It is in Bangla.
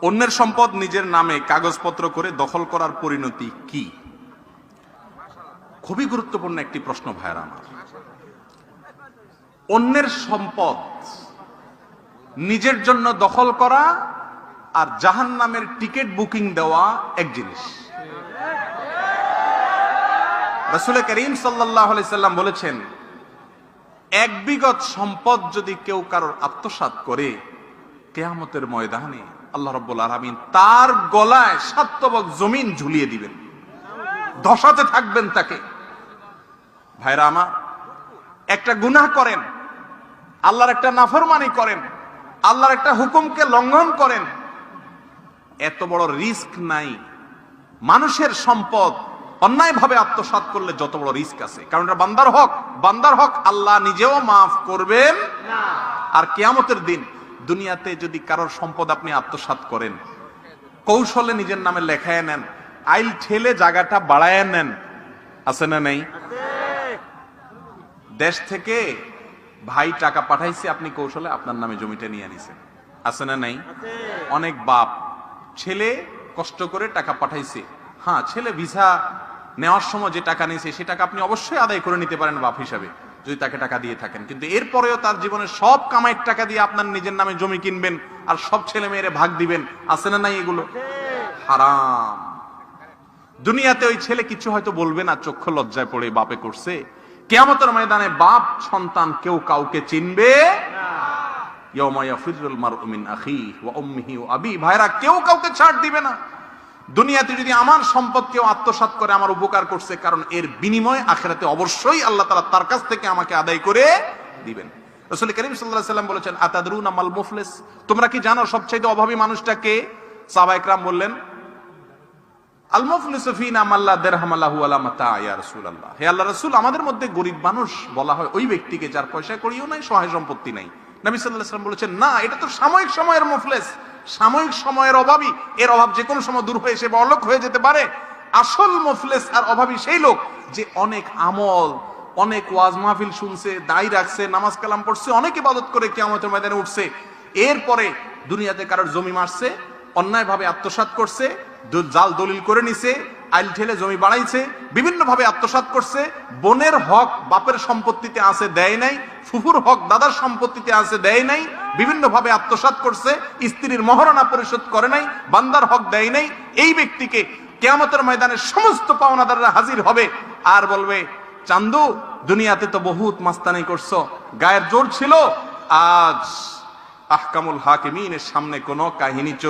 অন্যের সম্পদ নিজের নামে কাগজপত্র করে দখল করার পরিণতি কি? খুবই গুরুত্বপূর্ণ একটি প্রশ্ন ভাইরা আমার। অন্যের সম্পদ নিজের জন্য দখল করা আর জাহান্নামের টিকিট বুকিং দেওয়া এক জিনিস। রাসূল করিম সাল্লাল্লাহু আলাইহি সাল্লাম বলেছেন, এক বিগত সম্পদ যদি কেউ কারোর আত্মসাৎ করে, কিয়ামতের ময়দানে আল্লাহ রাব্বুল আলামিন তার গলায় 7 তবক জমিন ঝুলিয়ে দিবেন, ধসাতে থাকবেন তাকে। ভাইরা আমার, একটা গুনাহ করেন, আল্লাহর একটা নাফরমানি করেন, আল্লাহর একটা হুকুমকে লঙ্ঘন করেন, এত বড় রিস্ক নাই। মানুষের সম্পদ অন্যায়ভাবে আত্মসাৎ করলে যত বড় রিস্ক আছে, কারণ এটা বান্দার হক আল্লাহ নিজেও মাফ করবেন না। আর কিয়ামতের দিন দুনিয়াতে যদি কারোর সম্পদ আপনি আত্মসাৎ করেন, কৌশলে নিজের নামে লেখায় নেন, আইল ঠেলে জায়গাটা বাড়ায় নেন, আছে না নেই? দেশ থেকে ভাই টাকা পাঠাইছে, আপনি কৌশলে আপনার নামে জমিটা নিয়ে নিছেন, আছে না নাই? অনেক বাপ ছেলে কষ্ট করে টাকা পাঠাইছে, হ্যাঁ ছেলে ভিসা নেওয়ার সময় যে টাকা নিয়েছে সে টাকা আপনি অবশ্যই আদায় করে নিতে পারেন বাপ হিসাবে, যদি তাকে টাকা দিয়ে থাকেন, কিন্তু এরপরেও তার জীবনের সব কামাইয়ের টাকা দিয়ে আপনার নিজের নামে জমি কিনবেন আর সব ছেলে মেয়েরে ভাগ দিবেন, আছে না নাই? এগুলো হারাম। দুনিয়াতে ওই ছেলে কিছু হয়তো বলবে না, চক্ষু লজ্জায় পড়ে বাপে করছে। কিয়ামতের ময়দানে বাপ সন্তান কেউ কাউকে চিনবে না। ইয়াউমা ইয়াফিরুল মারউ মিন আখিহি ওয়া উম্মিহি ওয়া আবিহি। ভাইরা, কেউ কাউকে ছাড় দিবে না। দুনিয়াতে যদি আমার সম্পদ কেউ আত্মসাৎ করে, আমার উপকার করছে, কারণ এর বিনিময়ে আখিরাতে অবশ্যই আল্লাহ তাআলা তার কাছ থেকে আমাকে আদায় করে দিবেন। রাসূল করিম সাল্লাল্লাহু আলাইহি সাল্লাম বলেছেন, আতাদরুনা মাল মুফলিস, তোমরা কি জানো সবচেয়ে অভাবী মানুষটা কে? সাহাবায়ে কেরাম বললেন, আল মুফলিসু ফিনা মান লা দিরহাম লাহু ওয়া লা মাতা ইয়া রাসূলুল্লাহ। হে আল্লাহর রাসূল, আমাদের মধ্যে গরীব মানুষ বলা হয় ওই ব্যক্তিকে যার পয়সা কড়িও নাই, সহায় সম্পত্তি নাই। নবী সাল্লাল্লাহু আলাইহি ওয়াসাল্লাম বলেছেন, না, এটা তো সাময়িক সময়ের মুফলিস, সাময়িক সময়ের অভাবী। এর অভাব যে কোনো সময় দূর হয়ে এসে বড়লোক হয়ে যেতে পারে। আসল মুফলিস আর অভাবী সেই লোক যে অনেক আমল, অনেক ওয়াজ মাহফিল শুনছে, দায় রাখছে, নামাজ কালাম পড়ছে, অনেক ইবাদত করে কিয়ামতের ময়দানে উঠছে, এরপরে দুনিয়াতে কারোর জমি মারছে, অন্যায়ভাবে আত্মসাৎ করছে, জাল দলিল করে নিছে, আইল ঠেলে জমি বাড়াইছে, বিভিন্ন ভাবে আত্মসাৎ করছে, বোনের হক বাপের সম্পত্তিতে আছে দেয় নাই, ফুফুর হক দাদার সম্পত্তিতে আছে দেয় নাই, বিভিন্ন ভাবে আত্মসাৎ করছে, স্ত্রীর মহারণা পরিশোধ করে নাই, বান্দার হক দেয় নাই। এই ব্যক্তিকে কিয়ামতের ময়দানে সমস্ত পাওনাদাররা হাজির হবে আর বলবে, চান্দু, দুনিয়াতে তো বহুত মাস্তানি করছো, গায়ের জোর ছিল, আজ আহকামুল হাকিমিনের সামনে কোনো কাহিনী চল